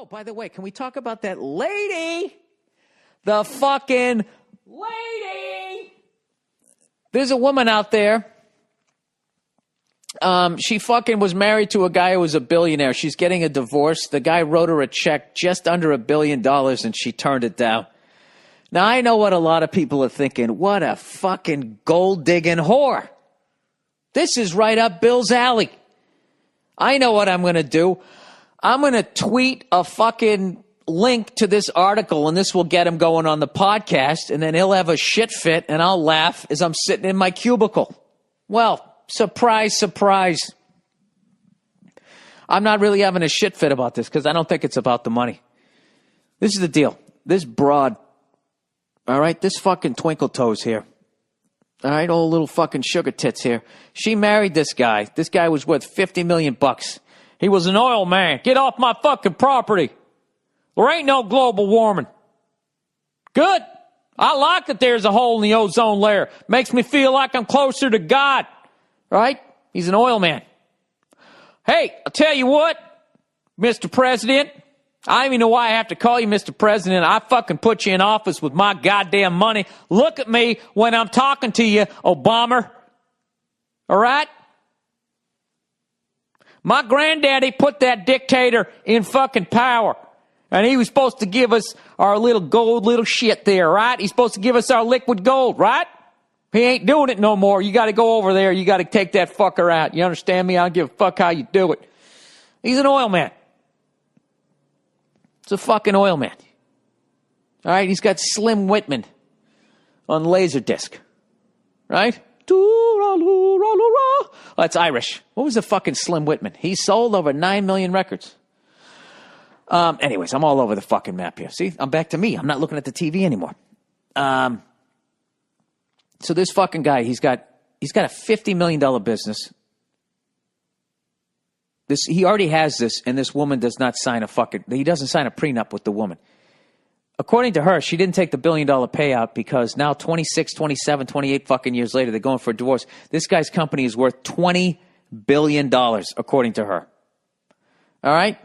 Oh, by the way, can we talk about that lady? The fucking lady. There's a woman out there. She fucking was married to a guy who was a billionaire. She's getting a divorce. The guy wrote her a check just under $1 billion and she turned it down. Now, I know what a lot of people are thinking. What a fucking gold-digging whore. This is right up Bill's alley. I know what I'm going to do. I'm going to tweet a fucking link to this article, and this will get him going on the podcast, and then he'll have a shit fit, and I'll laugh as I'm sitting in my cubicle. Well, surprise, surprise. I'm not really having a shit fit about this because I don't think it's about the money. This is the deal. This broad, all right, this fucking twinkle toes here, all right, old little fucking sugar tits here. She married this guy. This guy was worth $50 million. He was an oil man. Get off my fucking property. There ain't no global warming. Good. I like that there's a hole in the ozone layer. Makes me feel like I'm closer to God. Right? He's an oil man. Hey, I'll tell you what, Mr. President. I don't even know why I have to call you Mr. President. I fucking put you in office with my goddamn money. Look at me when I'm talking to you, Obama. All right? My granddaddy put that dictator in fucking power. And he was supposed to give us our little gold little shit there, right? He's supposed to give us our liquid gold, right? He ain't doing it no more. You got to go over there. You got to take that fucker out. You understand me? I don't give a fuck how you do it. He's an oil man. It's a fucking oil man. All right? He's got Slim Whitman on Laserdisc. Right? Oh, that's Irish. What was the fucking Slim Whitman? He sold over 9 million records. Anyways, I'm all over the fucking map here. See, I'm back to me. I'm not looking at the TV anymore. So this fucking guy, he's got a $50 million business. He already has this, and this woman does not sign he doesn't sign a prenup with the woman. According to her, she didn't take the $1 billion payout because now 26, 27, 28 fucking years later, they're going for a divorce. This guy's company is worth $20 billion, according to her. All right?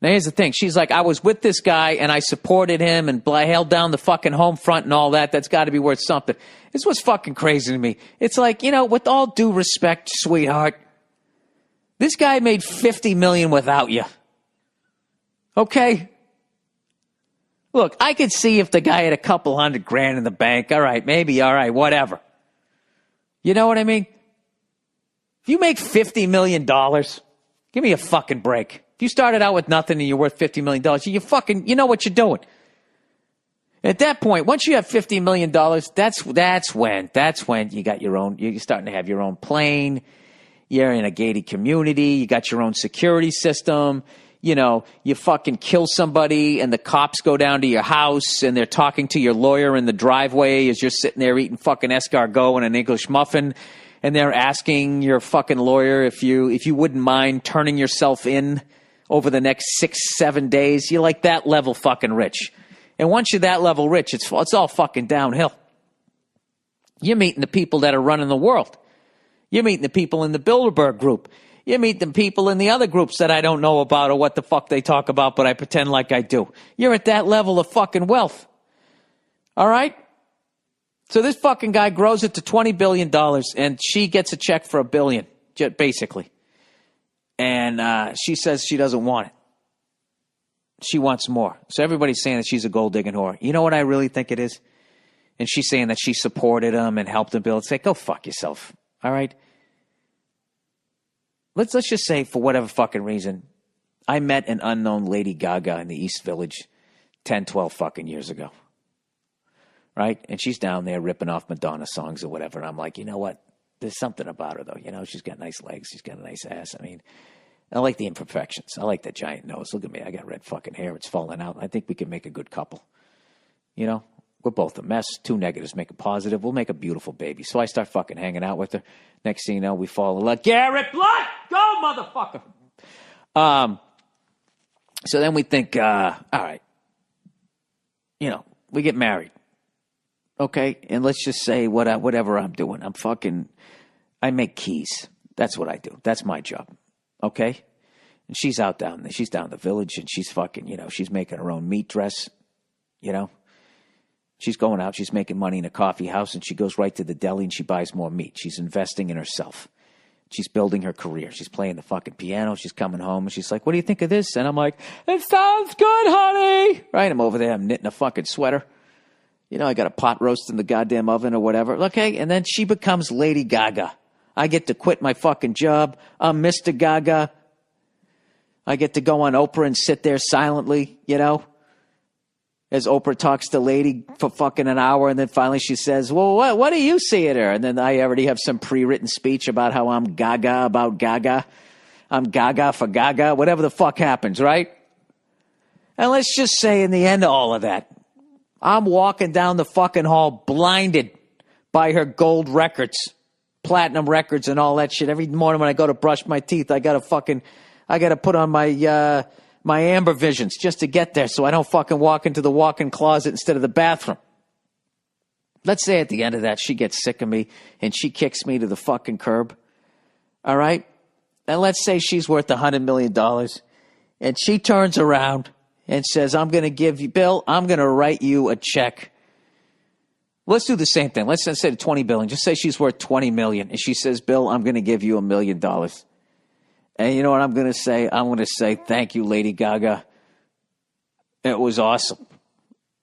Now, here's the thing. She's like, I was with this guy, and I supported him, and I held down the fucking home front and all that. That's got to be worth something. This was fucking crazy to me. It's like, with all due respect, sweetheart, this guy made $50 million without you. Okay? Look, I could see if the guy had a couple $100,000 in the bank. All right, maybe, all right, whatever. You know what I mean? If you make $50 million, give me a fucking break. If you started out with nothing and you're worth $50 million, you know what you're doing. At that point, once you have $50 million, that's when you got your own, you're starting to have your own plane. You're in a gated community. You got your own security system. You fucking kill somebody and the cops go down to your house and they're talking to your lawyer in the driveway as you're sitting there eating fucking escargot and an English muffin. And they're asking your fucking lawyer if you wouldn't mind turning yourself in over the next 6-7 days. You're like that level fucking rich. And once you're that level rich, it's all fucking downhill. You're meeting the people that are running the world. You're meeting the people in the Bilderberg group. You meet the people in the other groups that I don't know about or what the fuck they talk about, but I pretend like I do. You're at that level of fucking wealth. All right? So this fucking guy grows it to $20 billion, and she gets a check for $1 billion, basically. And she says she doesn't want it. She wants more. So everybody's saying that she's a gold-digging whore. You know what I really think it is? And she's saying that she supported him and helped him build. Say, go fuck yourself. All right? Let's just say, for whatever fucking reason, I met an unknown Lady Gaga in the East Village 10, 12 fucking years ago. Right? And she's down there ripping off Madonna songs or whatever. And I'm like, you know what? There's something about her, though. She's got nice legs. She's got a nice ass. I mean, I like the imperfections. I like that giant nose. Look at me. I got red fucking hair. It's falling out. I think we can make a good couple. We're both a mess. 2 negatives make a positive. We'll make a beautiful baby. So I start fucking hanging out with her. Next thing you know, we fall in love. Garrett Blood! Go, motherfucker! So then we think, all right. We get married. Okay? And let's just say whatever I'm doing. I make keys. That's what I do. That's my job. Okay? And she's out down there. She's down the village, and she's fucking, she's making her own meat dress, She's going out. She's making money in a coffee house, and she goes right to the deli, and she buys more meat. She's investing in herself. She's building her career. She's playing the fucking piano. She's coming home, and she's like, what do you think of this? And I'm like, it sounds good, honey. Right? I'm over there. I'm knitting a fucking sweater. I got a pot roast in the goddamn oven or whatever. Okay, and then she becomes Lady Gaga. I get to quit my fucking job. I'm Mr. Gaga. I get to go on Oprah and sit there silently, as Oprah talks to Lady for fucking an hour, and then finally she says, well, what do you see in her? And then I already have some pre-written speech about how I'm Gaga about Gaga. I'm Gaga for Gaga, whatever the fuck happens, right? And let's just say in the end of all of that, I'm walking down the fucking hall blinded by her gold records, platinum records and all that shit. Every morning when I go to brush my teeth, I got to put on my amber visions just to get there so I don't fucking walk into the walk-in closet instead of the bathroom. Let's say at the end of that, she gets sick of me and she kicks me to the fucking curb. All right? And let's say she's worth $100 million and she turns around and says, I'm going to give you, Bill, I'm going to write you a check. Let's do the same thing. Let's say $20 billion. Just say she's worth $20 million. And she says, Bill, I'm going to give you $1 million. And you know what I'm going to say? I'm going to say, thank you, Lady Gaga. It was awesome.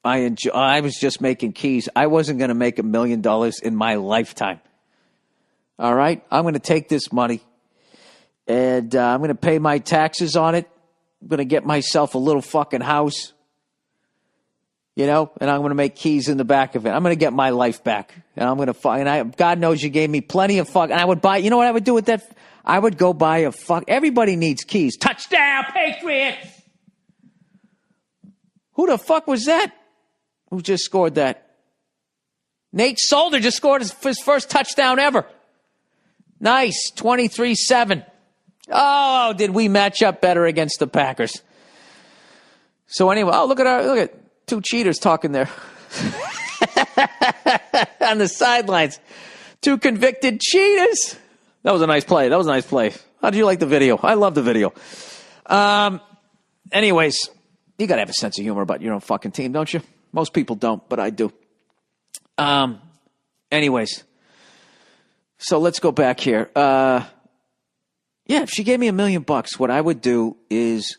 I was just making keys. I wasn't going to make $1 million in my lifetime. All right? I'm going to take this money, and I'm going to pay my taxes on it. I'm going to get myself a little fucking house, and I'm going to make keys in the back of it. I'm going to get my life back, and I'm going to God knows you gave me plenty of fuck. And I would buy, you know what I would do with that? I would go buy a fuck. Everybody needs keys. Touchdown, Patriots! Who the fuck was that? Who just scored that? Nate Solder just scored his first touchdown ever. Nice, 23-7. Oh, did we match up better against the Packers? So anyway, look at two cheaters talking there on the sidelines. Two convicted cheaters. That was a nice play. How did you like the video? I love the video. Anyways, you got to have a sense of humor about your own fucking team, don't you? Most people don't, but I do. Anyways, so let's go back here. If she gave me $1 million, what I would do is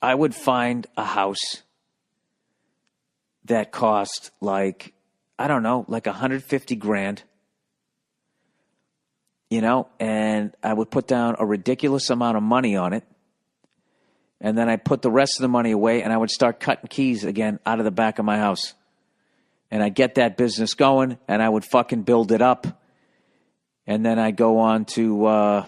I would find a house that cost like $150,000. And I would put down a ridiculous amount of money on it. And then I'd put the rest of the money away and I would start cutting keys again out of the back of my house. And I'd get that business going and I would fucking build it up. And then I'd go on to,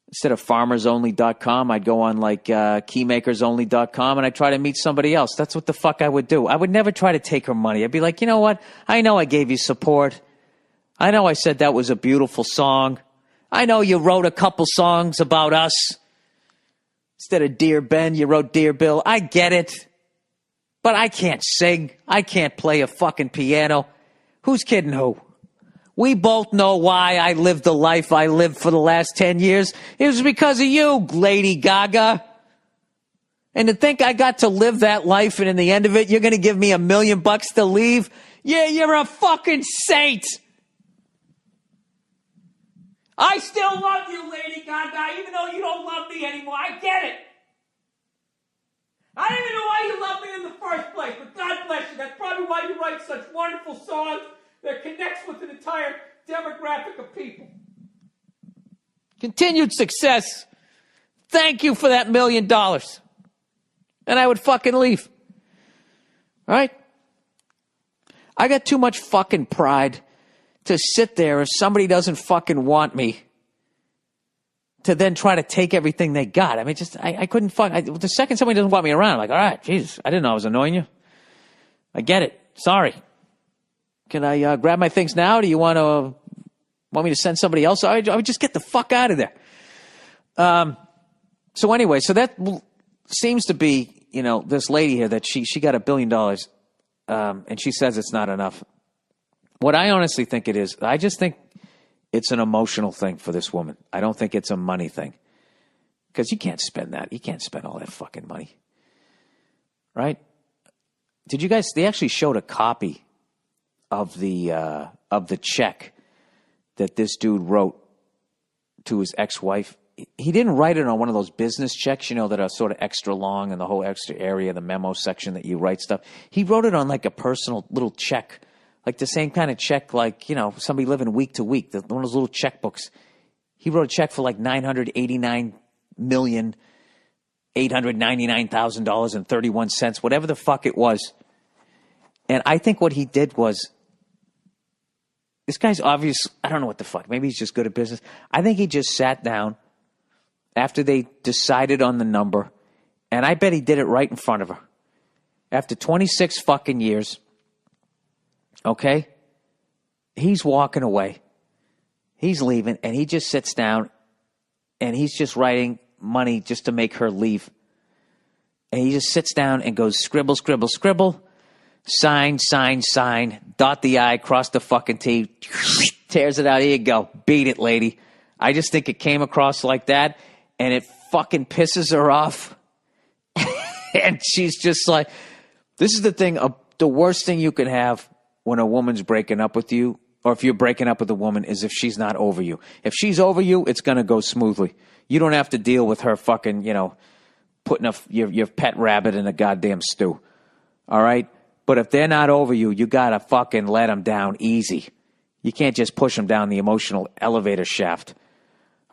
instead of farmersonly.com, I'd go on like keymakersonly.com and I'd try to meet somebody else. That's what the fuck I would do. I would never try to take her money. I'd be like, you know what? I know I gave you support. I know I said that was a beautiful song. I know you wrote a couple songs about us. Instead of Dear Ben, you wrote Dear Bill. I get it. But I can't sing. I can't play a fucking piano. Who's kidding who? We both know why I lived the life I lived for the last 10 years. It was because of you, Lady Gaga. And to think I got to live that life and in the end of it, you're going to give me $1 million to leave? Yeah, you're a fucking saint. I still love you, Lady Gaga, even though you don't love me anymore. I get it. I don't even know why you love me in the first place, but God bless you. That's probably why you write such wonderful songs that connects with an entire demographic of people. Continued success. Thank you for that $1 million. And I would fucking leave. All right? I got too much fucking pride to sit there if somebody doesn't fucking want me to then try to take everything they got. I mean, I couldn't the second somebody doesn't want me around, I'm like, all right, Jesus, I didn't know I was annoying you. I get it. Sorry. Can I grab my things now? Do you want me to send somebody else? I would just get the fuck out of there. So anyway, so that seems to be, this lady here that she got $1 billion, and she says it's not enough. What I honestly think it is, I just think it's an emotional thing for this woman. I don't think it's a money thing. Because you can't spend that. You can't spend all that fucking money. Right? Did you guys, they actually showed a copy of the check that this dude wrote to his ex-wife. He didn't write it on one of those business checks, that are sort of extra long and the whole extra area, the memo section that you write stuff. He wrote it on like a personal little check, like the same kind of check like, somebody living week to week, one of those little checkbooks. He wrote a check for like $989,899,000.31, whatever the fuck it was. And I think what he did was, this guy's obvious, I don't know what the fuck, maybe he's just good at business. I think he just sat down after they decided on the number, and I bet he did it right in front of her. After 26 fucking years, okay, he's walking away. He's leaving, and he just sits down, and he's just writing money just to make her leave. And he just sits down and goes scribble, scribble, scribble, sign, sign, sign, dot the I, cross the fucking T, tears it out. Here you go. Beat it, lady. I just think it came across like that, and it fucking pisses her off. And she's just like, this is the thing, the worst thing you can have when a woman's breaking up with you, or if you're breaking up with a woman, is if she's not over you. If she's over you, it's going to go smoothly. You don't have to deal with her fucking, putting your pet rabbit in a goddamn stew. All right? But if they're not over you, you got to fucking let them down easy. You can't just push them down the emotional elevator shaft.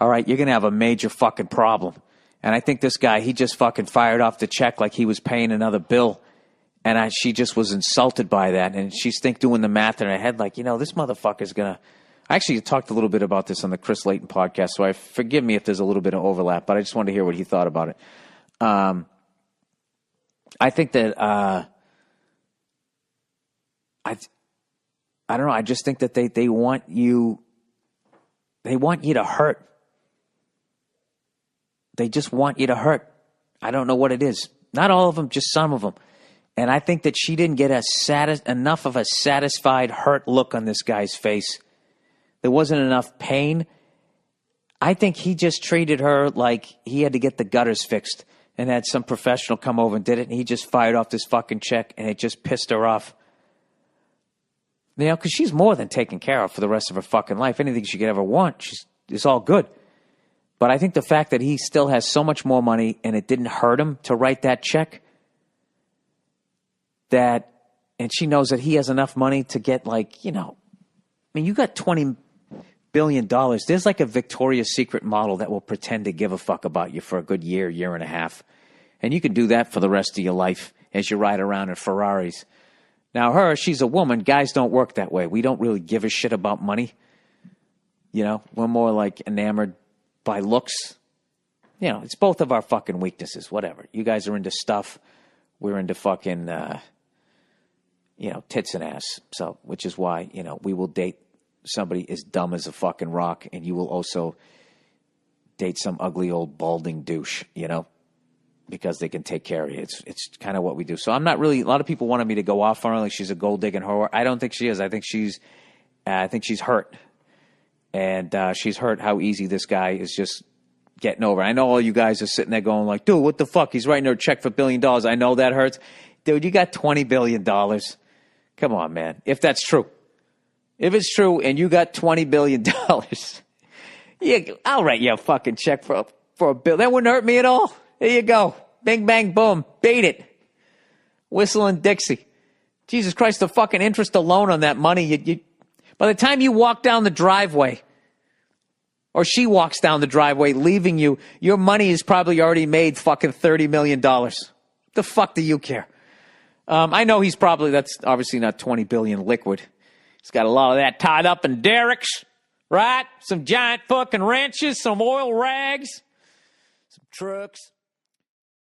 All right? You're going to have a major fucking problem. And I think this guy, he just fucking fired off the check like he was paying another bill. And she just was insulted by that. And she's doing the math in her head like, this motherfucker's going to... I actually talked a little bit about this on the Chris Layton podcast, so forgive me if there's a little bit of overlap, but I just wanted to hear what he thought about it. I think that... I don't know. I just think that they want you... They want you to hurt. They just want you to hurt. I don't know what it is. Not all of them, just some of them. And I think that she didn't get enough of a satisfied, hurt look on this guy's face. There wasn't enough pain. I think he just treated her like he had to get the gutters fixed and had some professional come over and did it, and he just fired off this fucking check, and it just pissed her off. Because she's more than taken care of for the rest of her fucking life. Anything she could ever want, it's all good. But I think the fact that he still has so much more money and it didn't hurt him to write that check, and she knows that he has enough money to get you got $20 billion. There's like a Victoria's Secret model that will pretend to give a fuck about you for a good year, year and a half. And you can do that for the rest of your life as you ride around in Ferraris. Now she's a woman. Guys don't work that way. We don't really give a shit about money. We're more like enamored by looks. It's both of our fucking weaknesses, whatever. You guys are into stuff. We're into fucking, tits and ass. So, which is why, we will date somebody as dumb as a fucking rock, and you will also date some ugly old balding douche, because they can take care of you. It's kind of what we do. So I'm not really, a lot of people wanted me to go off on her like she's a gold digging whore. I don't think she is. I think she's hurt. And she's hurt how easy this guy is just getting over. I know all you guys are sitting there going like, dude, what the fuck? He's writing her a check for $1 billion. I know that hurts. Dude, you got $20 billion. Come on, man. If that's true. If it's true and you got $20 billion, I'll write you a fucking check for $1 billion. That wouldn't hurt me at all. There you go. Bing, bang, boom. Beat it. Whistling Dixie. Jesus Christ, the fucking interest alone on that money, by the time you walk down the driveway, or she walks down the driveway leaving you, your money is probably already made fucking $30 million. The fuck do you care? I know that's obviously not 20 billion liquid. He's got a lot of that tied up in derricks, right? Some giant fucking wrenches, some oil rags, some trucks.